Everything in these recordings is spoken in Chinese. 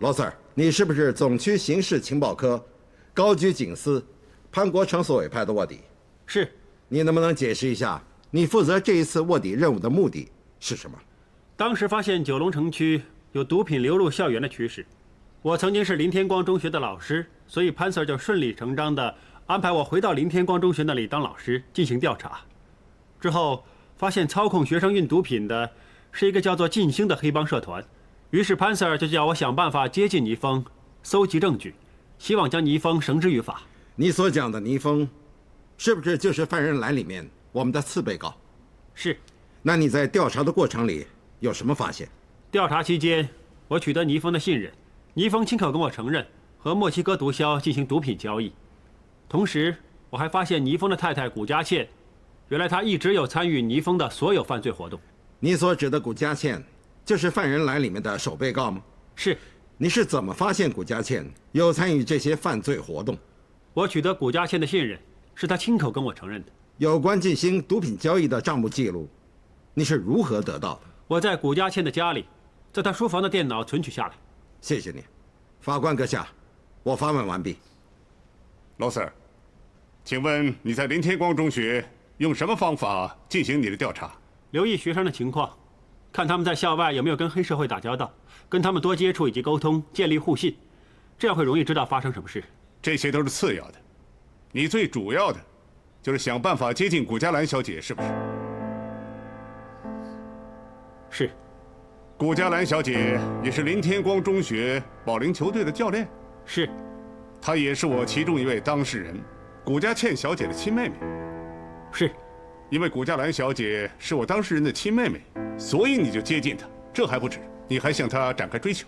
老 Sir， 你是不是总区刑事情报科高局警司潘国成所委派的卧底？是。你能不能解释一下，你负责这一次卧底任务的目的是什么？当时发现九龙城区有毒品流入校园的趋势，我曾经是林天光中学的老师，所以潘 Sir 就顺理成章地安排我回到林天光中学那里当老师进行调查。之后发现操控学生运毒品的是一个叫做晋兴的黑帮社团，于是潘 Sir 就叫我想办法接近倪峰，搜集证据，希望将倪峰绳之于法。你所讲的倪峰，是不是就是犯人栏里面我们的次被告？是。那你在调查的过程里有什么发现？调查期间，我取得倪峰的信任，倪峰亲口跟我承认和墨西哥毒枭进行毒品交易。同时，我还发现倪峰的太太古佳倩，原来她一直有参与倪峰的所有犯罪活动。你所指的古佳倩，就是犯人栏里面的首被告吗？是。你是怎么发现古佳倩有参与这些犯罪活动？我取得古佳倩的信任，是她亲口跟我承认的。有关进行毒品交易的账目记录，你是如何得到的？我在古佳倩的家里，在她书房的电脑存取下来。谢谢你，法官阁下，我发问完毕。老 Sir， 请问你在林天光中学用什么方法进行你的调查？留意学生的情况，看他们在校外有没有跟黑社会打交道，跟他们多接触以及沟通，建立互信，这样会容易知道发生什么事。这些都是次要的，你最主要的就是想办法接近古佳兰小姐，是不是？是。古佳兰小姐也是林天光中学保龄球队的教练。是。她也是我其中一位当事人，古佳倩小姐的亲妹妹。是。因为古佳兰小姐是我当事人的亲妹妹，所以你就接近她。这还不止，你还向她展开追求。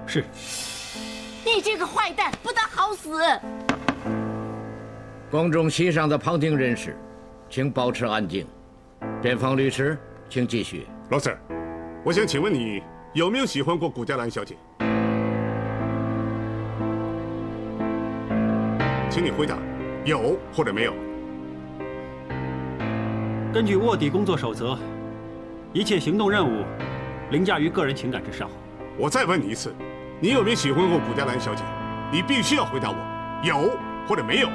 是。你这个坏蛋，不得好死！公众席上的旁听人士，请保持安静。辩方律师，请继续。老 Sir， 我想请问你有没有喜欢过古佳兰小姐？请你回答，有或者没有。根据卧底工作守则，一切行动任务凌驾于个人情感之上。我再问你一次，你有没有喜欢过古佳兰小姐？你必须要回答我，有或者没有。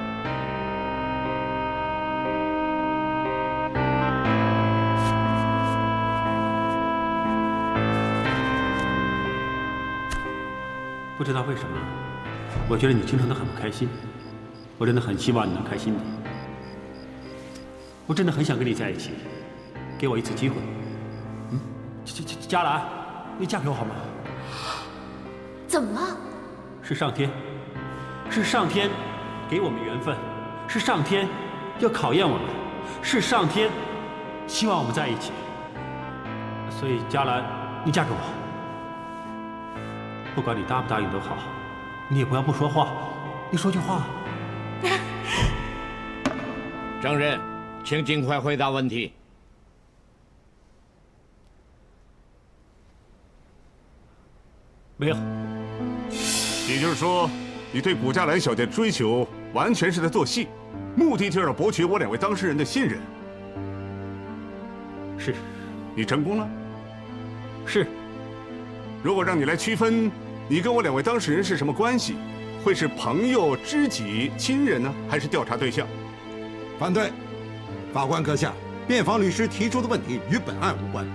不知道为什么，我觉得你经常都很不开心。我真的很希望你能开心点。我真的很想跟你在一起，给我一次机会。佳兰，你嫁给我好吗？怎么了？是上天给我们缘分，是上天要考验我们，是上天希望我们在一起。所以佳兰，你嫁给我。不管你答不答应都好，你也不要不说话，你说句话。证人，请尽快回答问题。没有。也就是说，你对古佳兰小姐的追求完全是在做戏，目的就是要博取我两位当事人的信任。是。你成功了。是。如果让你来区分，你跟我两位当事人是什么关系？会是朋友、知己、亲人呢，还是调查对象？反对。法官阁下，辩方律师提出的问题与本案无关。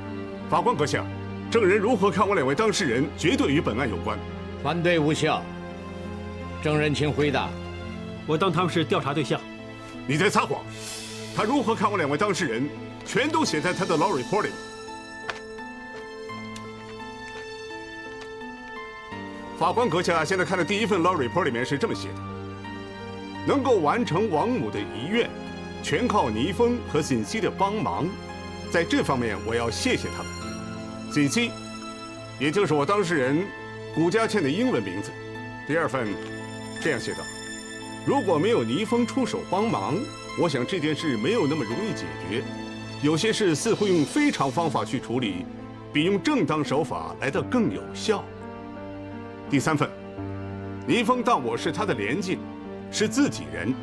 法官阁下，证人如何看我两位当事人绝对与本案有关？反对无效。证人请回答。我当他们是调查对象。你在撒谎。他如何看我两位当事人，全都写在他的 law report 里。法官阁下现在看的第一份 law report 里面是这么写的：能够完成王母的遗愿，全靠倪峰和信息的帮忙。在这方面，我要谢谢他们。信息，也就是我当事人古佳倩的英文名字。第二份这样写道：如果没有倪峰出手帮忙，我想这件事没有那么容易解决。有些事似乎用非常方法去处理，比用正当手法来得更有效。第三份，倪峰当我是他的连襟，是自己人。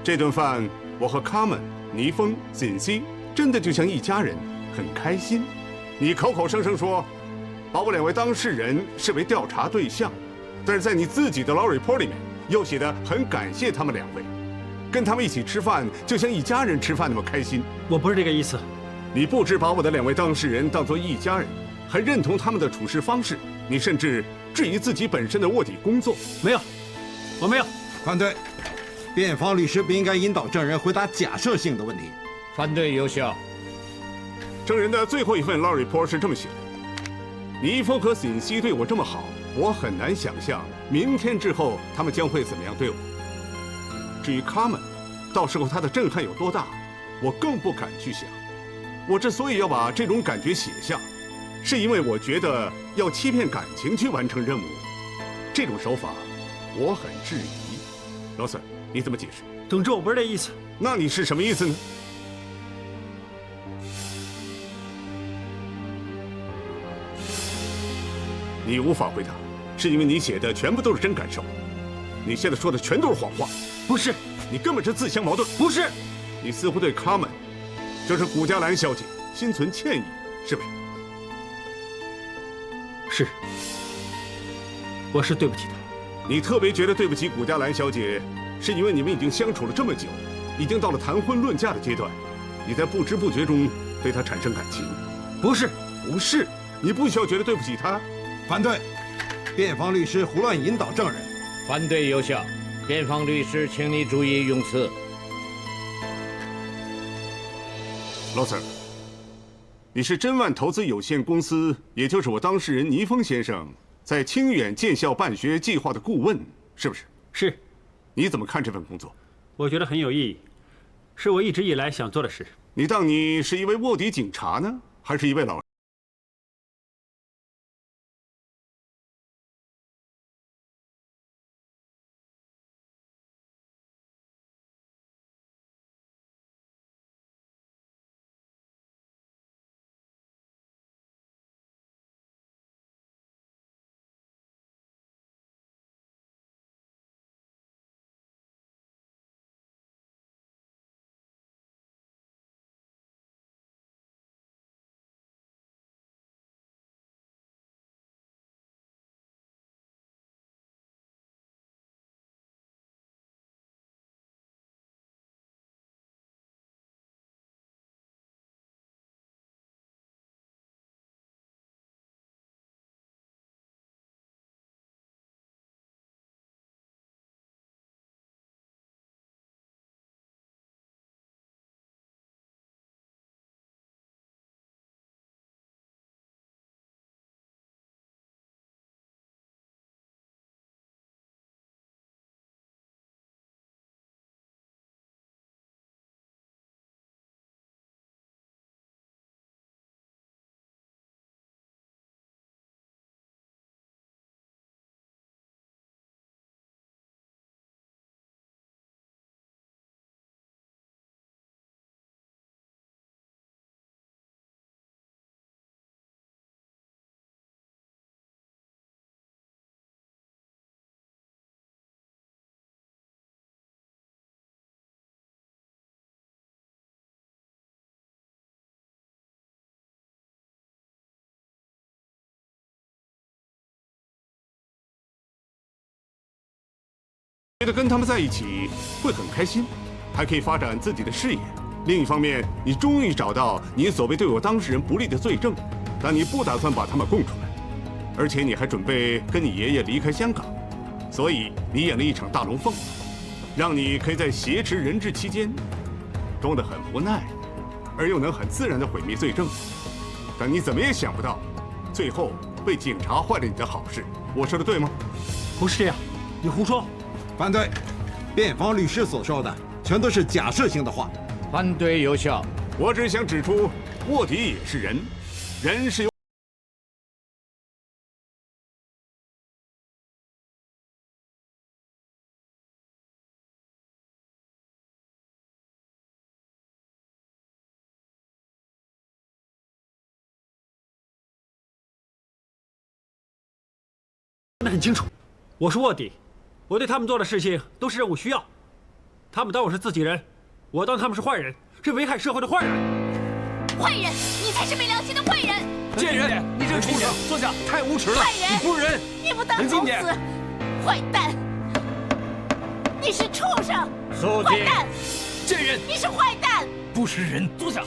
这顿饭，我和卡门、倪峰、锦溪真的就像一家人，很开心。你口口声声说把我2位当事人视为调查对象，但是在你自己的老 report 里面又写得很感谢他们2位，跟他们一起吃饭就像一家人吃饭那么开心。我不是这个意思。你不只把我的2位当事人当作一家人，还认同他们的处事方式，你甚至质疑自己本身的卧底工作。没有，我没有。反对，辩方律师不应该引导证人回答假设性的问题。反对有效。证人的最后一份 law report 是这么写的：倪峰和沈西对我这么好，我很难想象明天之后他们将会怎么样对我。至于他们，到时候他的震撼有多大，我更不敢去想。我之所以要把这种感觉写下，是因为我觉得要欺骗感情去完成任务，这种手法我很质疑。老沈，你怎么解释？总之我不是这意思。那你是什么意思呢？你无法回答，是因为你写的全部都是真感受，你现在说的全都是谎话。不是，你根本是自相矛盾。不是，你似乎对卡门，就是古嘉兰小姐，心存歉意，是不是？是，我是对不起她。你特别觉得对不起古嘉兰小姐，是因为你们已经相处了这么久，已经到了谈婚论嫁的阶段，你在不知不觉中对她产生感情。不是，不是，你不需要觉得对不起她。反对，辩方律师胡乱引导证人。反对有效。辩方律师，请你注意用词。老 Sir， 你是真万投资有限公司，也就是我当事人倪峰先生在清远建校办学计划的顾问，是不是？是。你怎么看这份工作？我觉得很有意义，是我一直以来想做的事。你当你是一位卧底警察呢，还是一位老师？觉得跟他们在一起会很开心，还可以发展自己的事业。另一方面，你终于找到你所谓对我当事人不利的罪证，但你不打算把他们供出来，而且你还准备跟你爷爷离开香港，所以你演了一场大龙凤，让你可以在挟持人质期间装得很无奈，而又能很自然地毁灭罪证。但你怎么也想不到，最后被警察坏了你的好事。我说的对吗？不是这样，你胡说。反对，辩方律师所说的全都是假设性的话。反对有效。我只想指出，卧底也是人，人是由那很清楚，我是卧底，我对他们做的事情都是任务需要，他们当我是自己人，我当他们是坏人，是危害社会的坏人。坏人，你才是没良心的坏人！贱人，你这畜生，坐下，太无耻了！坏人你不是人，你不得冷静点好死！坏蛋！你是畜生！肃静！坏蛋！贱人，你是坏蛋！不是人，坐下。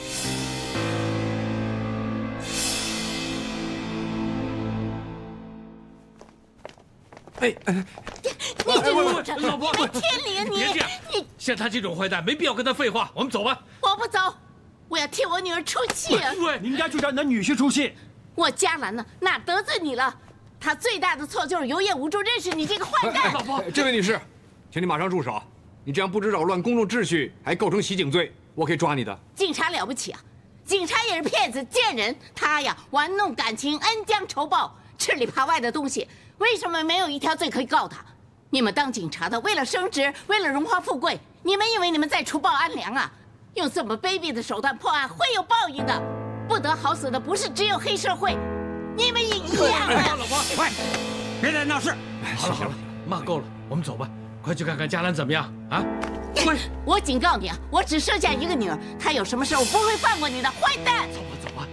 哎，你这畜生！老婆，你没天理！别这样！你像他这种坏蛋，没必要跟他废话。我们走吧。我不走，我要替我女儿出气。喂，你应该去找你的女婿出气。我嘉兰呢，哪得罪你了？他最大的错就是有眼无珠，认识你这个坏蛋。老婆，这位女士，请你马上住手！你这样不止扰乱公众秩序，还构成袭警罪，我可以抓你的。警察了不起啊！警察也是骗子、贱人。他呀，玩弄感情，恩将仇报，吃里扒外的东西。为什么没有一条罪可以告他？你们当警察的，为了升职，为了荣华富贵，你们以为你们在除暴安良啊？用这么卑鄙的手段破案，会有报应的。不得好死的不是只有黑社会，你们也一样啊！老婆，喂，别再闹事。好了好了，骂够了，我们走吧。快去看看嘉兰怎么样啊？喂，我警告你啊，我只剩下一个女儿，她有什么事我不会放过你的，坏蛋！走吧走吧。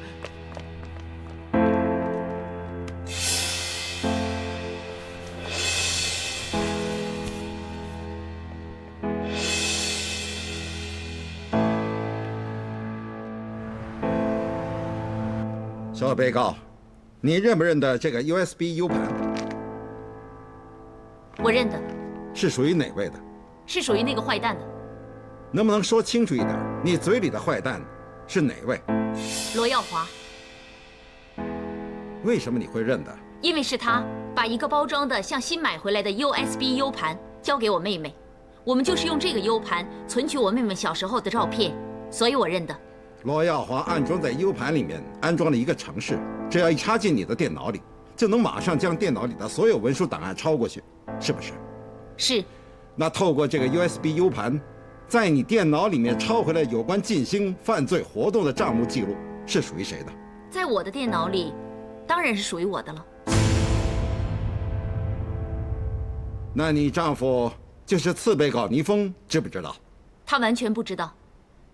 小被告，你认不认得这个 USB U 盘？我认得，是属于哪位的？是属于那个坏蛋的能不能说清楚一点？你嘴里的坏蛋是哪位？罗耀华，为什么你会认得？因为是他把一个包装的像新买回来的 USB U 盘交给我妹妹，我们就是用这个 U 盘存取我妹妹小时候的照片，所以我认得。罗耀华安装在 U 盘里面安装了一个程式，只要一插进你的电脑里，就能马上将电脑里的所有文书档案抄过去，是不是？是。那透过这个 USB U 盘，在你电脑里面抄回来有关进行犯罪活动的账目记录，是属于谁的？在我的电脑里，当然是属于我的了。那你丈夫就是次被告倪峰，知不知道？他完全不知道，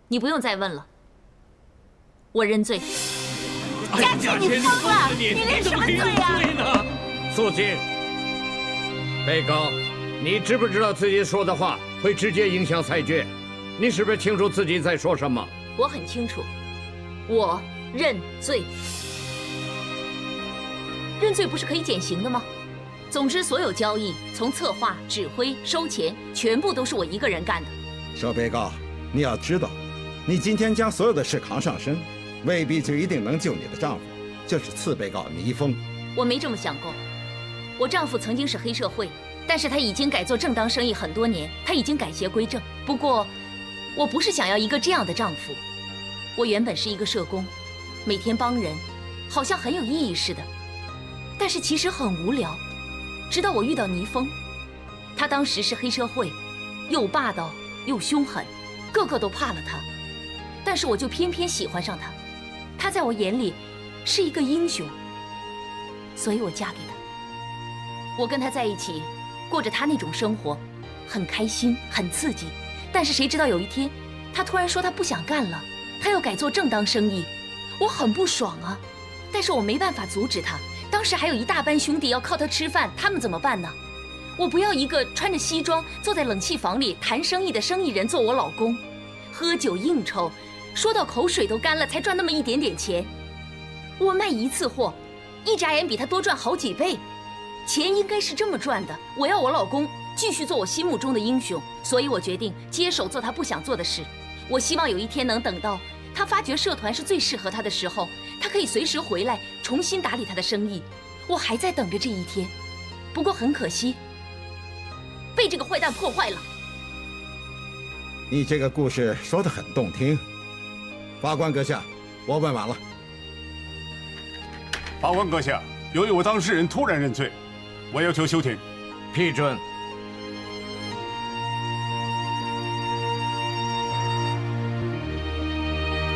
你不用再问了。我认罪。佳琪，你疯了！你认什么罪啊？肃静！被告，你知不知道自己说的话会直接影响裁决？你是不是清楚自己在说什么？我很清楚，我认罪。认罪不是可以减刑的吗？总之，所有交易从策划、指挥、收钱，全部都是我一个人干的。小被告，你要知道，你今天将所有的事扛上身，未必就一定能救你的丈夫，就是次被告倪峰。我没这么想过。我丈夫曾经是黑社会，但是他已经改做正当生意很多年，他已经改邪归正。不过，我不是想要一个这样的丈夫。我原本是一个社工，每天帮人，好像很有意义似的，但是其实很无聊。直到我遇到倪峰，他当时是黑社会，又霸道又凶狠，个个都怕了他。但是我就偏偏喜欢上他，他在我眼里是一个英雄，所以我嫁给他。我跟他在一起，过着他那种生活，很开心，很刺激。但是谁知道有一天，他突然说他不想干了，他要改做正当生意，我很不爽啊。但是我没办法阻止他。当时还有一大班兄弟要靠他吃饭，他们怎么办呢？我不要一个穿着西装坐在冷气房里谈生意的生意人做我老公，喝酒应酬，说到口水都干了才赚那么一点点钱。我卖一次货，一眨眼比他多赚好几倍，钱应该是这么赚的。我要我老公继续做我心目中的英雄，所以我决定接手做他不想做的事。我希望有一天能等到他发觉社团是最适合他的时候，他可以随时回来重新打理他的生意。我还在等着这一天，不过很可惜，被这个坏蛋破坏了。你这个故事说得很动听，法官阁下，我问完了。法官阁下，由于我当事人突然认罪，我要求休庭。批准。